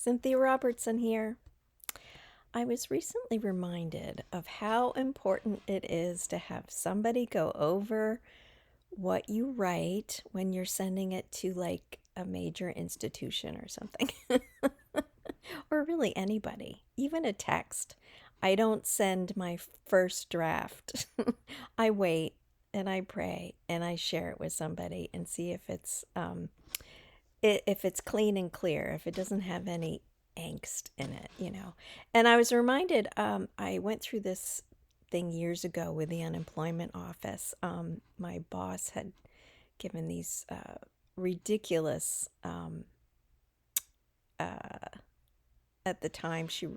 Cynthia Robertson here. I was recently reminded of how important it is to have somebody go over what you write when you're sending it to like a major institution or something, or really anybody, even a text. I don't send my first draft. I wait and I pray and I share it with somebody and see if it's clean and clear, if it doesn't have any angst in it. And I was reminded, I went through this thing years ago with the unemployment office. My boss had given these ridiculous, uh, at the time, she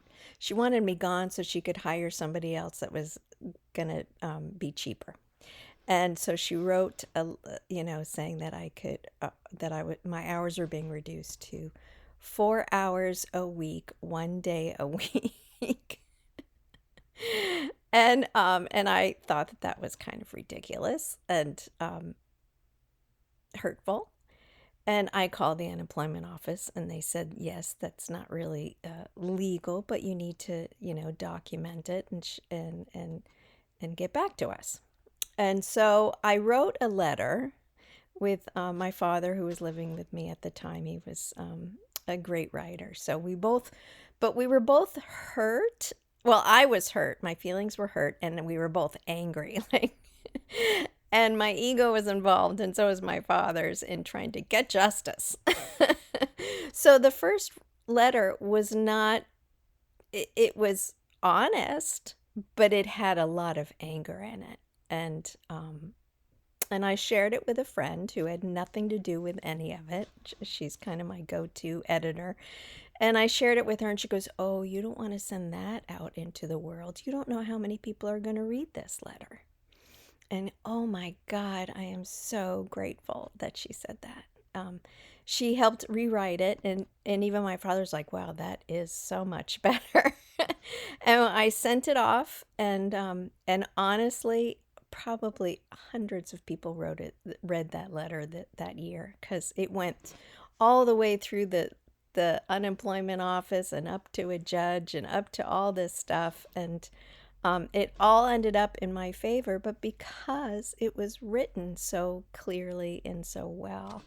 wanted me gone so she could hire somebody else that was gonna be cheaper. And so she wrote, saying that I could, that I would, my hours were being reduced to 4 hours a week, 1 day a week. And I thought that that was kind of ridiculous and hurtful. And I called the unemployment office and they said, yes, that's not really legal, but you need to, document it and get back to us. And so I wrote a letter with my father, who was living with me at the time. He was a great writer. But we were both hurt. Well, I was hurt. My feelings were hurt, and we were both angry. And my ego was involved, and so was my father's in trying to get justice. So the first letter was not, it was honest, but it had a lot of anger in it. And I shared it with a friend who had nothing to do with any of it. She's kind of my go-to editor. And I shared it with her, and she goes, "Oh, you don't want to send that out into the world. You don't know how many people are going to read this letter." And oh my God, I am so grateful that she said that. She helped rewrite it, and even my father's like, "Wow, that is so much better." And I sent it off, and honestly, probably hundreds of people read that letter that year because it went all the way through the unemployment office and up to a judge and up to all this stuff, and it all ended up in my favor, but because it was written so clearly and so well,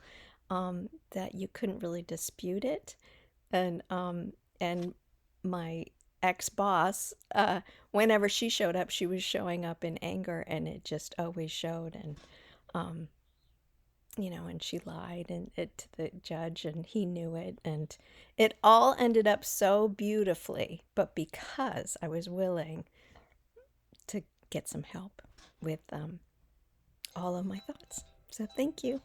that you couldn't really dispute it. And my ex-boss, whenever she showed up, she was showing up in anger, and it just always showed. Um, and she lied and it to the judge, and he knew it, and it all ended up so beautifully, but because I was willing to get some help with all of my thoughts. So thank you.